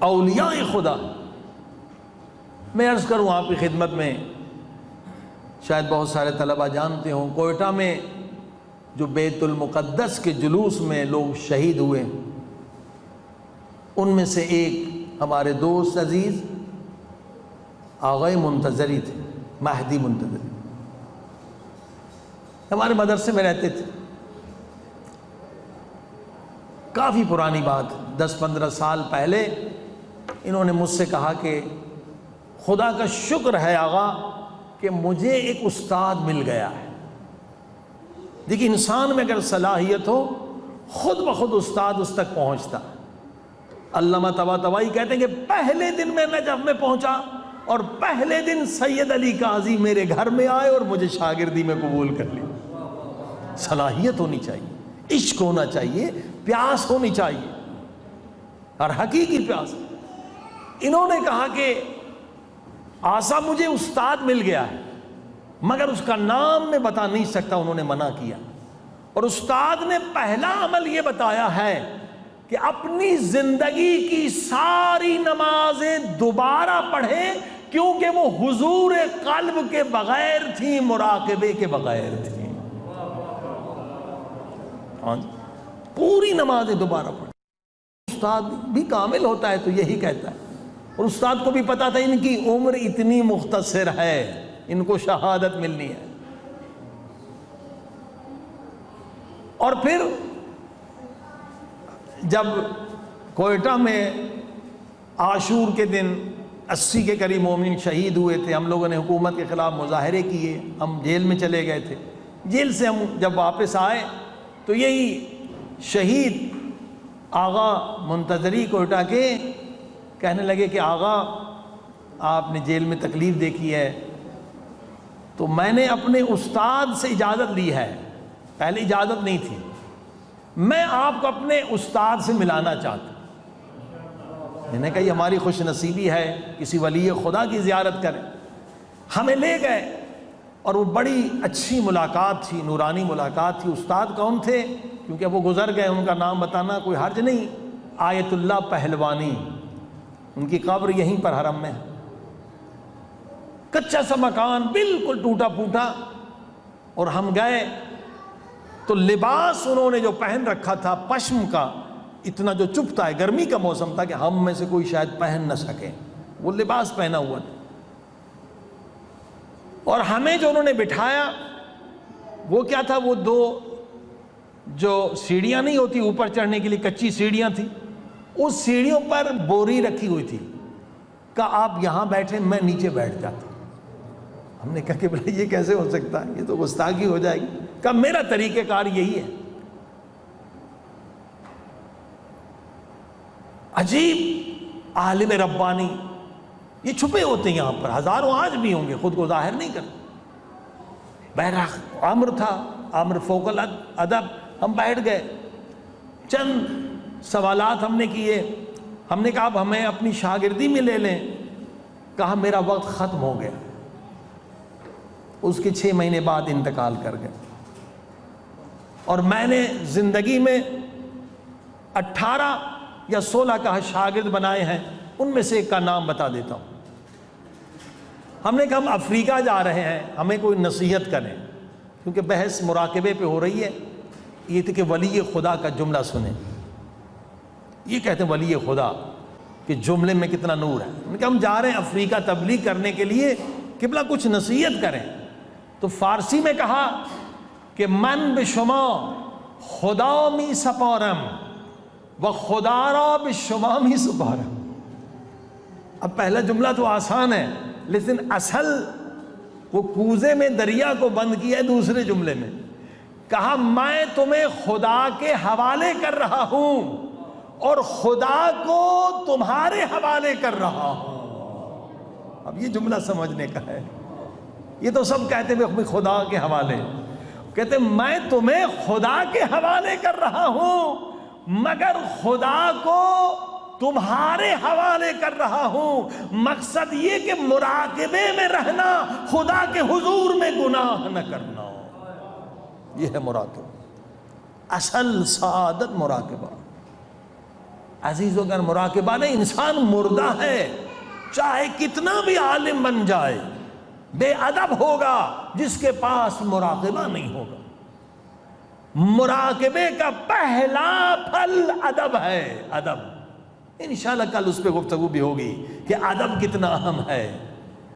اولیاء خدا. میں عرض کروں آپ کی خدمت میں، شاید بہت سارے طلبہ جانتے ہوں، کوئٹہ میں جو بیت المقدس کے جلوس میں لوگ شہید ہوئے، ان میں سے ایک ہمارے دوست عزیز آغا منتظری تھے، مہدی منتظری. ہمارے مدرسے میں رہتے تھے. کافی پرانی بات، 10-15 سال پہلے انہوں نے مجھ سے کہا کہ خدا کا شکر ہے آغا کہ مجھے ایک استاد مل گیا ہے. دیکھیں انسان میں اگر صلاحیت ہو خود بخود استاد اس تک پہنچتا. علامہ طباطبائی کہتے ہیں کہ پہلے دن میں نجف میں پہنچا اور پہلے دن سید علی قاضی میرے گھر میں آئے اور مجھے شاگردی میں قبول کر لی. صلاحیت ہونی چاہیے، عشق ہونا چاہیے، پیاس ہونی چاہیے، اور حقیقی پیاس. انہوں نے کہا کہ آسا مجھے استاد مل گیا ہے مگر اس کا نام میں بتا نہیں سکتا. انہوں نے منع کیا، اور استاد نے پہلا عمل یہ بتایا ہے کہ اپنی زندگی کی ساری نمازیں دوبارہ پڑھیں، کیونکہ وہ حضور قلب کے بغیر تھیں، مراقبے کے بغیر تھیں. پوری نمازیں دوبارہ پڑھیں. استاد بھی کامل ہوتا ہے تو یہی کہتا ہے، اور استاد کو بھی پتا تھا ان کی عمر اتنی مختصر ہے، ان کو شہادت ملنی ہے. اور پھر جب کوئٹہ میں عاشور کے دن 80 کے قریب مومن شہید ہوئے تھے، ہم لوگوں نے حکومت کے خلاف مظاہرے کیے، ہم جیل میں چلے گئے تھے. جیل سے ہم جب واپس آئے تو یہی شہید آغا منتظری کوئٹہ کے کہنے لگے کہ آغا آپ نے جیل میں تکلیف دیکھی ہے تو میں نے اپنے استاد سے اجازت لی ہے. پہلے اجازت نہیں تھی، میں آپ کو اپنے استاد سے ملانا چاہتا ہوں. میں نے کہا یہ ہماری خوش نصیبی ہے، کسی ولی خدا کی زیارت کریں. ہمیں لے گئے اور وہ بڑی اچھی ملاقات تھی، نورانی ملاقات تھی. استاد کون تھے؟ کیونکہ وہ گزر گئے، ان کا نام بتانا کوئی حرج نہیں. آیت اللہ پہلوانی، ان کی قبر یہیں پر حرم میں ہے. کچا سا مکان بالکل ٹوٹا پھوٹا. اور ہم گئے تو لباس انہوں نے جو پہن رکھا تھا پشم کا، اتنا جو چبھتا ہے، گرمی کا موسم تھا کہ ہم میں سے کوئی شاید پہن نہ سکے، وہ لباس پہنا ہوا تھا. اور ہمیں جو انہوں نے بٹھایا وہ کیا تھا، وہ دو جو سیڑھیاں نہیں ہوتی اوپر چڑھنے کے لیے، کچی سیڑھیاں تھیں، اس سیڑھیوں پر بوری رکھی ہوئی تھی. کہا آپ یہاں بیٹھیں، میں نیچے بیٹھ جاتا. ہم نے کہا کہ بھائی یہ کیسے ہو سکتا ہے، یہ تو گستاخی ہو جائے گی. کہا میرا طریقہ کار یہی ہے. عجیب عالم ربانی، یہ چھپے ہوتے ہیں یہاں پر، ہزاروں آج بھی ہوں گے، خود کو ظاہر نہیں کرتے. بہرحال عمر تھا، عمر فوق الادب. ہم بیٹھ گئے، چند سوالات ہم نے کیے. ہم نے کہا اب ہمیں اپنی شاگردی میں لے لیں. کہا میرا وقت ختم ہو گیا. اس کے 6 مہینے بعد انتقال کر گئے. اور میں نے زندگی میں 18 یا 16 کا شاگرد بنائے ہیں، ان میں سے ایک کا نام بتا دیتا ہوں. ہم نے کہا ہم افریقہ جا رہے ہیں، ہمیں کوئی نصیحت کریں، کیونکہ بحث مراقبے پہ ہو رہی ہے. یہ تھی کہ ولی خدا کا جملہ سنیں. یہ کہتے ہیں ولی خدا کہ جملے میں کتنا نور ہے. ہم نے کہا ہم جا رہے ہیں افریقہ تبلیغ کرنے کے لیے، قبلہ کچھ نصیحت کریں. تو فارسی میں کہا کہ من به شما خدا می سپارم و خدا را به شما می سپارم. اب پہلا جملہ تو آسان ہے، لیکن اصل وہ کوزے میں دریا کو بند کیا ہے دوسرے جملے میں. کہا میں تمہیں خدا کے حوالے کر رہا ہوں اور خدا کو تمہارے حوالے کر رہا ہوں. اب یہ جملہ سمجھنے کا ہے. یہ تو سب کہتے ہیں خدا کے حوالے، کہتے ہیں میں تمہیں خدا کے حوالے کر رہا ہوں مگر خدا کو تمہارے حوالے کر رہا ہوں. مقصد یہ کہ مراقبے میں رہنا، خدا کے حضور میں گناہ نہ کرنا. یہ ہے مراقبہ، اصل سعادت مراقبہ. عزیزوں کا مراقبہ نہیں، انسان مردہ ہے، چاہے کتنا بھی عالم بن جائے بے ادب ہوگا جس کے پاس مراقبہ نہیں ہوگا۔ مراقبے کا پہلا پھل ادب ہے، ادب۔ انشاءاللہ کل اس پہ گفتگو بھی ہوگی کہ ادب کتنا اہم ہے۔